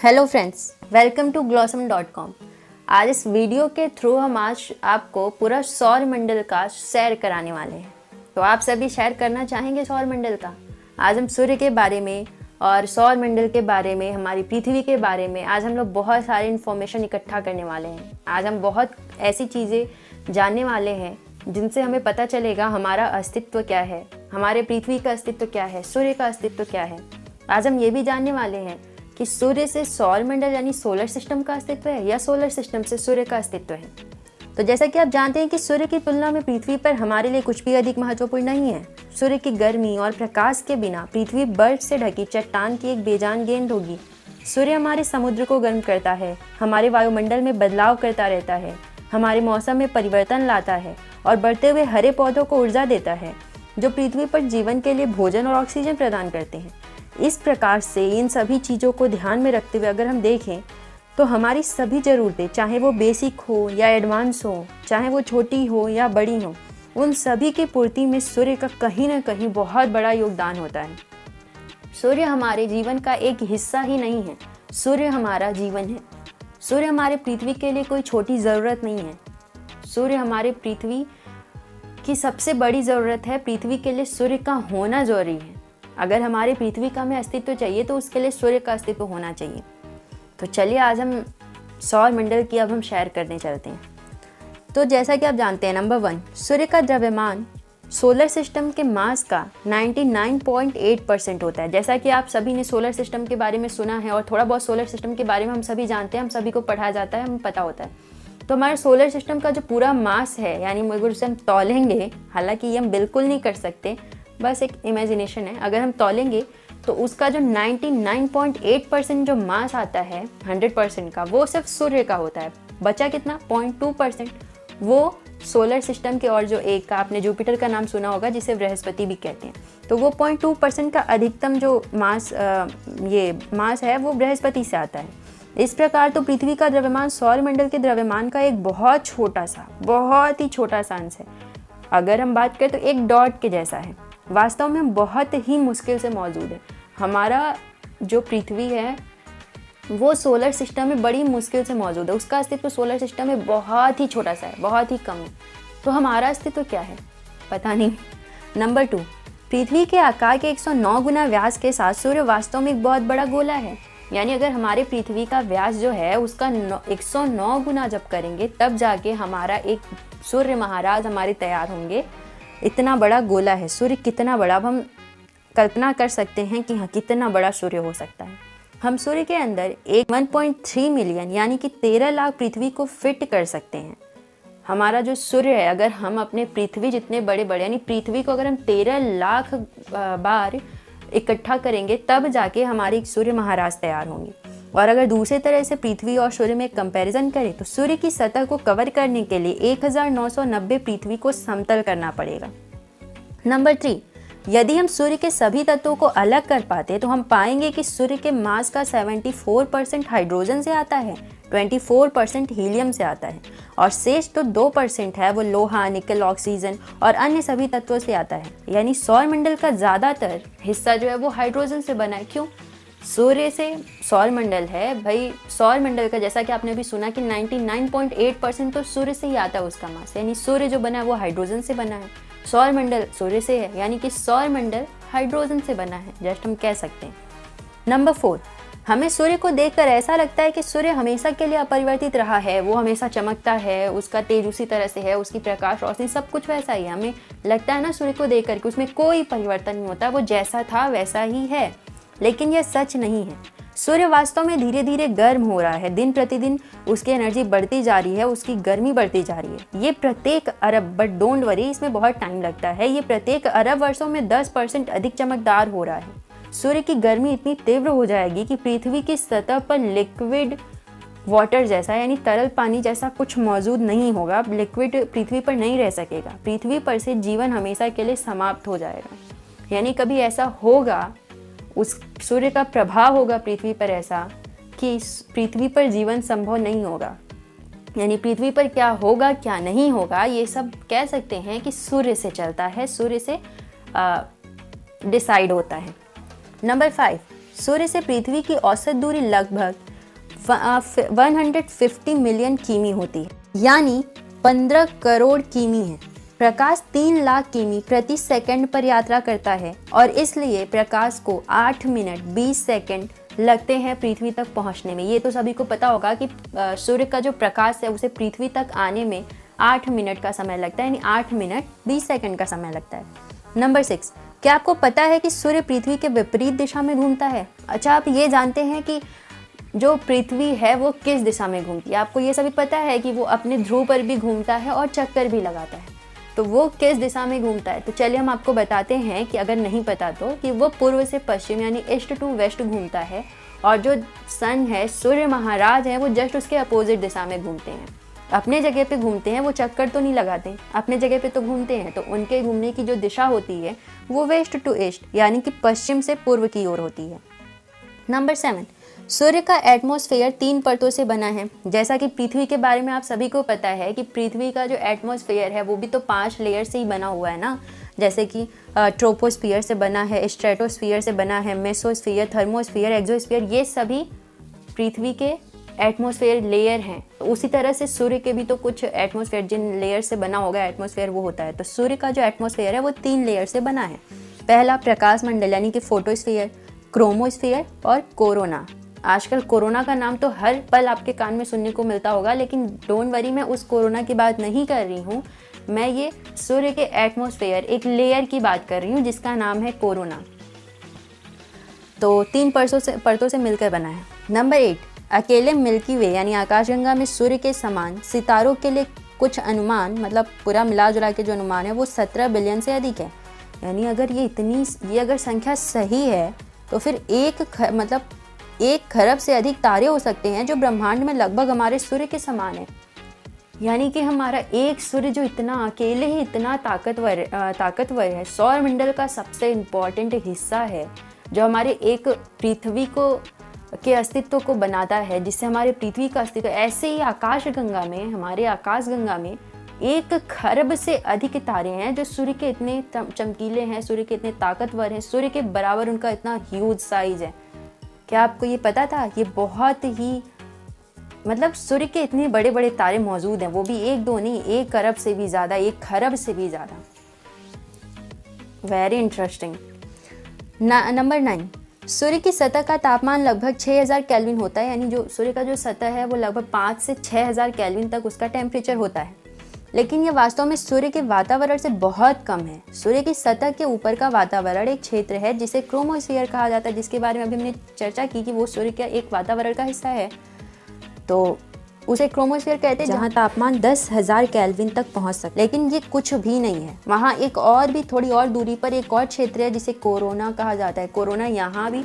Hello friends, welcome to glossom.com। आज इस video के थ्रू हम आज आपको पूरा सौर मंडल का सैर कराने वाले हैं। तो आप सभी शेयर करना चाहेंगे सौर मंडल का। आज हम सूर्य के बारे में और सौर मंडल के बारे में, हमारी पृथ्वी के बारे में आज हम लोग बहुत सारी इन्फॉर्मेशन इकट्ठा करने वाले हैं। आज हम बहुत ऐसी चीज़ें जानने वाले हैं जिनसे हमें पता चलेगा हमारा अस्तित्व क्या है, हमारे पृथ्वी का अस्तित्व क्या है, सूर्य का अस्तित्व क्या है। आज हम ये भी जानने वाले हैं कि सूर्य से सौर मंडल यानी सोलर सिस्टम का अस्तित्व है या सोलर सिस्टम से सूर्य का अस्तित्व है। तो जैसा कि आप जानते हैं कि सूर्य की तुलना में पृथ्वी पर हमारे लिए कुछ भी अधिक महत्वपूर्ण नहीं है। सूर्य की गर्मी और प्रकाश के बिना पृथ्वी बर्फ से ढकी चट्टान की एक बेजान गेंद होगी। सूर्य हमारे समुद्र को गर्म करता है, हमारे वायुमंडल में बदलाव करता रहता है, हमारे मौसम में परिवर्तन लाता है और बढ़ते हुए हरे पौधों को ऊर्जा देता है जो पृथ्वी पर जीवन के लिए भोजन और ऑक्सीजन प्रदान करते हैं। इस प्रकार से इन सभी चीज़ों को ध्यान में रखते हुए अगर हम देखें तो हमारी सभी ज़रूरतें, चाहे वो बेसिक हो या एडवांस हो, चाहे वो छोटी हो या बड़ी हो, उन सभी की पूर्ति में सूर्य का कहीं ना कहीं बहुत बड़ा योगदान होता है। सूर्य हमारे जीवन का एक हिस्सा ही नहीं है, सूर्य हमारा जीवन है। सूर्य हमारे पृथ्वी के लिए कोई छोटी ज़रूरत नहीं है। सूर्य हमारे पृथ्वी की सबसे बड़ी ज़रूरत है। पृथ्वी के लिए सूर्य का होना ज़रूरी है। अगर हमारे पृथ्वी का हमें अस्तित्व चाहिए तो उसके लिए सूर्य का अस्तित्व होना चाहिए। तो चलिए आज हम सौर मंडल की अब हम शेयर करने चलते हैं। तो जैसा कि आप जानते हैं, नंबर 1, सूर्य का द्रव्यमान सोलर सिस्टम के मास का 99.8% होता है। जैसा कि आप सभी ने सोलर सिस्टम के बारे में सुना है और थोड़ा बहुत सोलर सिस्टम के बारे में हम सभी जानते हैं, हम सभी को पढ़ाया जाता है, हमें पता होता है। तो हमारे सोलर सिस्टम का जो पूरा मास है, यानी अगर उसे हम तौलेंगे, हालांकि ये हम बिल्कुल नहीं कर सकते, बस एक इमेजिनेशन है, अगर हम तौलेंगे तो उसका जो 99.8% जो मास आता है 100% का, वो सिर्फ सूर्य का होता है। बचा कितना? 0.2%, वो सोलर सिस्टम के और जो एक का आपने जुपिटर का नाम सुना होगा जिसे बृहस्पति भी कहते हैं, तो वो 0.2% का अधिकतम जो मास है वो बृहस्पति से आता है। इस प्रकार तो पृथ्वी का द्रव्यमान सौर मंडल के द्रव्यमान का एक बहुत ही छोटा सा अंश है। अगर हम बात करें तो एक डॉट के जैसा है। वास्तव में हम बहुत ही मुश्किल से मौजूद है। हमारा जो पृथ्वी है वो सोलर सिस्टम में बड़ी मुश्किल से मौजूद है। उसका अस्तित्व सोलर सिस्टम में बहुत ही छोटा सा है, बहुत ही कम है। तो हमारा अस्तित्व क्या है? पता नहीं। नंबर 2, पृथ्वी के आकार के 109 गुना व्यास के साथ सूर्य वास्तव में एक बहुत बड़ा गोला है। यानी अगर हमारे पृथ्वी का व्यास जो है उसका 109 गुना जब करेंगे तब जाके हमारा एक सूर्य महाराज हमारे तैयार होंगे। इतना बड़ा गोला है सूर्य। कितना बड़ा, अब हम कल्पना कर सकते हैं कि हाँ, कितना बड़ा सूर्य हो सकता है। हम सूर्य के अंदर एक 1.3 मिलियन यानी कि 13 लाख पृथ्वी को फिट कर सकते हैं। हमारा जो सूर्य है, अगर हम अपने पृथ्वी जितने बड़े यानी पृथ्वी को अगर हम 13 लाख बार इकट्ठा करेंगे तब जाके हमारे एक सूर्य महाराज तैयार होंगे। और अगर दूसरे तरह से पृथ्वी और सूर्य में कंपैरिजन करें तो सूर्य की सतह को कवर करने के लिए 1990 पृथ्वी को समतल करना पड़ेगा। नंबर 3, यदि हम सूर्य के सभी तत्वों को अलग कर पाते तो हम पाएंगे कि सूर्य के मास का 74% हाइड्रोजन से आता है, 24% हीलियम से आता है और शेष तो 2% है वो लोहा, निकल, ऑक्सीजन और अन्य सभी तत्वों से आता है। यानी सौर मंडल का ज़्यादातर हिस्सा जो है वो हाइड्रोजन से बना है। क्यों? सूर्य से सौर मंडल है भाई। सौर मंडल का जैसा कि आपने भी सुना कि 99.8% तो सूर्य से ही आता है उसका मास, यानी सूर्य जो बना है वो हाइड्रोजन से बना है। सौर मंडल सूर्य से है, यानी कि सौर मंडल हाइड्रोजन से बना है, जस्ट हम कह सकते हैं। नंबर 4, हमें सूर्य को देखकर ऐसा लगता है कि सूर्य हमेशा के लिए अपरिवर्तित रहा है, वो हमेशा चमकता है, उसका तेज उसी तरह से है, उसकी प्रकाश रोशनी सब कुछ वैसा ही है। हमें लगता है ना सूर्य को देखकर कि उसमें कोई परिवर्तन नहीं होता, वो जैसा था वैसा ही है। लेकिन यह सच नहीं है। सूर्य वास्तव में धीरे धीरे गर्म हो रहा है। दिन प्रतिदिन उसकी एनर्जी बढ़ती जा रही है, उसकी गर्मी बढ़ती जा रही है। ये प्रत्येक अरब, बट डोंट वरी, इसमें बहुत टाइम लगता है, ये प्रत्येक अरब वर्षों में 10% अधिक चमकदार हो रहा है। सूर्य की गर्मी इतनी तीव्र हो जाएगी कि पृथ्वी की सतह पर लिक्विड वाटर जैसा, यानी तरल पानी जैसा कुछ मौजूद नहीं होगा। लिक्विड पृथ्वी पर नहीं रह सकेगा। पृथ्वी पर से जीवन हमेशा के लिए समाप्त हो जाएगा। यानी कभी ऐसा होगा, उस सूर्य का प्रभाव होगा पृथ्वी पर ऐसा कि पृथ्वी पर जीवन संभव नहीं होगा। यानी पृथ्वी पर क्या होगा क्या नहीं होगा ये सब कह सकते हैं कि सूर्य से चलता है, सूर्य से डिसाइड होता है। नंबर 5, सूर्य से पृथ्वी की औसत दूरी लगभग 150 मिलियन किमी होती है, यानी 15 करोड़ किमी है। प्रकाश 3 लाख किमी प्रति सेकंड पर यात्रा करता है और इसलिए प्रकाश को 8 मिनट 20 सेकंड लगते हैं पृथ्वी तक पहुंचने में। ये तो सभी को पता होगा कि सूर्य का जो प्रकाश है उसे पृथ्वी तक आने में 8 मिनट का समय लगता है, यानी 8 मिनट 20 सेकंड का समय लगता है। नंबर 6, क्या आपको पता है कि सूर्य पृथ्वी के विपरीत दिशा में घूमता है? अच्छा, आप ये जानते हैं कि जो पृथ्वी है वो किस दिशा में घूमती है? आपको ये सभी पता है कि वो अपने ध्रुव पर भी घूमता है और चक्कर भी लगाता है, तो वो किस दिशा में घूमता है? तो चलिए हम आपको बताते हैं कि अगर नहीं पता तो, कि वो पूर्व से पश्चिम यानी ईस्ट टू वेस्ट घूमता है, और जो सन है, सूर्य महाराज है, वो जस्ट उसके अपोजिट दिशा में घूमते हैं। अपने जगह पे घूमते हैं, वो चक्कर तो नहीं लगाते, अपने जगह पे तो घूमते हैं, तो उनके घूमने की जो दिशा होती है वो वेस्ट टू ईस्ट यानी कि पश्चिम से पूर्व की ओर होती है। नंबर 7, सूर्य का एटमॉस्फेयर 3 परतों से बना है। जैसा कि पृथ्वी के बारे में आप सभी को पता है कि पृथ्वी का जो एटमॉस्फेयर है वो भी तो 5 लेयर से ही बना हुआ है ना, जैसे कि ट्रोपोस्फियर से बना है, स्ट्रेटोस्फियर से बना है, मेसोस्फियर, थर्मोस्फियर, एक्सोस्फियर, ये सभी पृथ्वी के एटमॉस्फेयर लेयर हैं। तो उसी तरह से सूर्य के भी तो कुछ एटमॉस्फेयर, जिन लेयर से बना होगा एटमॉस्फेयर, वो होता है। तो सूर्य का जो एटमॉस्फेयर है वो 3 लेयर से बना है। पहला प्रकाश मंडल यानी कि फोटोस्फीयर, क्रोमोस्फीयर और कोरोना। आजकल कोरोना का नाम तो हर पल आपके कान में सुनने को मिलता होगा, लेकिन डोंट वरी, मैं उस कोरोना की बात नहीं कर रही हूँ। मैं ये सूर्य के एटमॉस्फेयर, एक लेयर की बात कर रही हूँ जिसका नाम है कोरोना। तो 3 परतों से मिलकर बना है। नंबर 8, अकेले मिल्की वे यानी आकाशगंगा में सूर्य के समान सितारों के लिए कुछ अनुमान, मतलब पूरा मिला जुला के जो अनुमान है वो 17 बिलियन से अधिक है। यानी अगर ये अगर संख्या सही है तो फिर 1 खरब से अधिक तारे हो सकते हैं जो ब्रह्मांड में लगभग हमारे सूर्य के समान है। यानी कि हमारा एक सूर्य जो इतना अकेले ही इतना ताकतवर है, सौर मंडल का सबसे इम्पॉर्टेंट हिस्सा है, जो हमारे एक पृथ्वी के अस्तित्व को बनाता है, जिससे हमारे पृथ्वी का अस्तित्व। ऐसे ही हमारे आकाशगंगा में 1 खरब से अधिक तारे हैं जो सूर्य के इतने चमकीले हैं, सूर्य के इतने ताकतवर हैं, सूर्य के बराबर उनका इतना ह्यूज साइज है। क्या आपको ये पता था? ये बहुत ही, मतलब सूर्य के इतने बड़े बड़े तारे मौजूद हैं, वो भी 1-2 नहीं, 1 अरब से भी ज़्यादा, 1 खरब से भी ज़्यादा। Very interesting. नंबर 9, सूर्य की सतह का तापमान लगभग 6000 केल्विन होता है। यानी जो सूर्य का जो सतह है वो लगभग 5 से 6000 केल्विन तक उसका टेम्परेचर होता है, लेकिन ये वास्तव में सूर्य के वातावरण से बहुत कम है। सूर्य की सतह के ऊपर का वातावरण एक क्षेत्र है जिसे क्रोमोस्फीयर कहा जाता है, जिसके बारे में अभी हमने चर्चा की कि वो सूर्य का एक वातावरण का हिस्सा है, तो उसे क्रोमोस्फीयर कहते हैं, जहाँ तापमान 10,000 केल्विन तक पहुँच सकता है। लेकिन ये कुछ भी नहीं है, वहाँ एक और भी थोड़ी और दूरी पर एक और क्षेत्र है जिसे कोरोना कहा जाता है। कोरोना यहाँ भी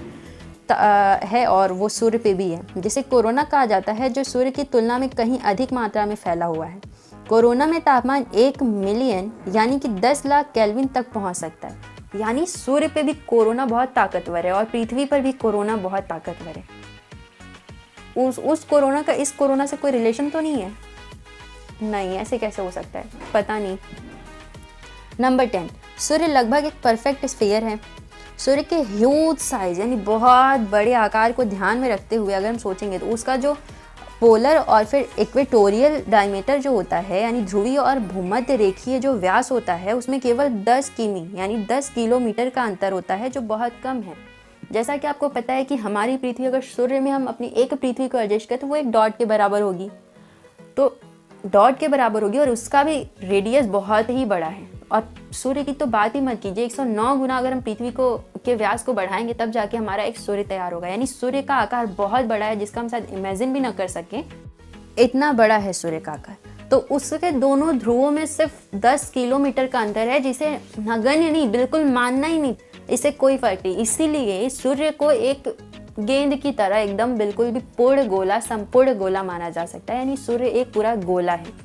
है और वो सूर्य पे भी है, जिसे कोरोना कहा जाता है, जो सूर्य की तुलना में कहीं अधिक मात्रा में फैला हुआ है। कोरोना में तापमान 1 मिलियन यानी कि 10 लाख केल्विन तक पहुँच सकता है। यानी सूर्य पे भी कोरोना बहुत ताकतवर है और पृथ्वी पर भी कोरोना बहुत ताकतवर है। उस कोरोना का इस कोरोना से कोई रिलेशन तो नहीं है? नहीं, ऐसे कैसे हो सकता है, पता नहीं। नंबर 10, सूर्य लगभग एक परफेक्ट स्फीयर है। सूर्य के ह्यूज साइज यानी बहुत बड़े आकार को ध्यान में रखते हुए अगर हम सोचेंगे तो उसका जो पोलर और फिर इक्वेटोरियल डायमीटर जो होता है, यानी ध्रुवीय और भूमध्य रेखीय जो व्यास होता है, उसमें केवल 10 किमी यानी 10 किलोमीटर का अंतर होता है, जो बहुत कम है। जैसा कि आपको पता है कि हमारी पृथ्वी, अगर सूर्य में हम अपनी एक पृथ्वी को एडजस्ट करें तो वो एक डॉट के बराबर होगी, तो डॉट के बराबर होगी, और उसका भी रेडियस बहुत ही बड़ा है। और सूर्य की तो बात ही मत कीजिए, 109 गुना अगर हम पृथ्वी के व्यास को बढ़ाएंगे तब जाके हमारा एक सूर्य तैयार होगा। यानी सूर्य का आकार बहुत बड़ा है, जिसका हम शायद इमेजिन भी ना कर सकें, इतना बड़ा है सूर्य का आकार। तो उसके दोनों ध्रुवों में सिर्फ 10 किलोमीटर का अंतर है, जिसे नगण्य नहीं, बिल्कुल मानना ही नहीं, इससे कोई फर्क नहीं। इसीलिए सूर्य को एक गेंद की तरह एकदम बिल्कुल भी संपूर्ण गोला माना जा सकता है। यानी सूर्य एक पूरा गोला है।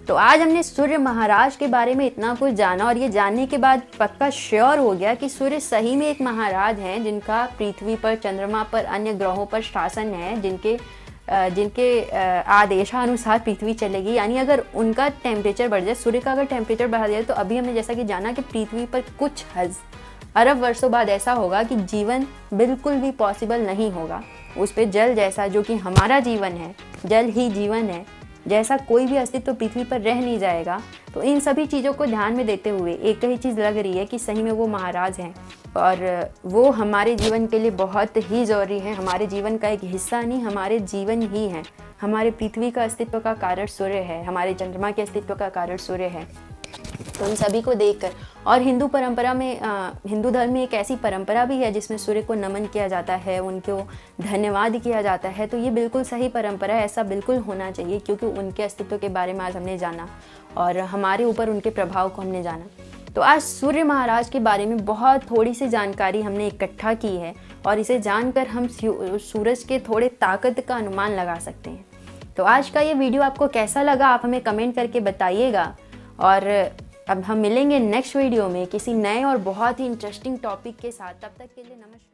तो आज हमने सूर्य महाराज के बारे में इतना कुछ जाना, और ये जानने के बाद पक्का श्योर हो गया कि सूर्य सही में एक महाराज हैं, जिनका पृथ्वी पर, चंद्रमा पर, अन्य ग्रहों पर शासन है, जिनके आदेशानुसार पृथ्वी चलेगी। यानी अगर उनका टेम्परेचर बढ़ जाए, सूर्य का अगर टेम्परेचर बढ़ा दिया, तो अभी हमने जैसा कि जाना कि पृथ्वी पर कुछ अरब वर्षों बाद ऐसा होगा कि जीवन बिल्कुल भी पॉसिबल नहीं होगा। उस पे जल जैसा, जो कि हमारा जीवन है, जल ही जीवन है, जैसा कोई भी अस्तित्व पृथ्वी पर रह नहीं जाएगा। तो इन सभी चीज़ों को ध्यान में देते हुए एक ही चीज़ लग रही है कि सही में वो महाराज हैं और वो हमारे जीवन के लिए बहुत ही ज़रूरी है। हमारे जीवन का एक हिस्सा नहीं, हमारे जीवन ही है। हमारे पृथ्वी का अस्तित्व का कारण सूर्य है, हमारे चंद्रमा के अस्तित्व का कारण सूर्य है। तो इन सभी को देखकर, और हिंदू परंपरा में, हिंदू धर्म में एक ऐसी परंपरा भी है जिसमें सूर्य को नमन किया जाता है, उनको धन्यवाद किया जाता है। तो ये बिल्कुल सही परंपरा है, ऐसा बिल्कुल होना चाहिए, क्योंकि उनके अस्तित्व के बारे में आज हमने जाना और हमारे ऊपर उनके प्रभाव को हमने जाना। तो आज सूर्य महाराज के बारे में बहुत थोड़ी सी जानकारी हमने इकट्ठा की है और इसे जानकर हम सूरज के थोड़े ताकत का अनुमान लगा सकते हैं। तो आज का ये वीडियो आपको कैसा लगा, आप हमें कमेंट करके बताइएगा। और अब हम मिलेंगे नेक्स्ट वीडियो में किसी नए और बहुत ही इंटरेस्टिंग टॉपिक के साथ। तब तक के लिए नमस्कार।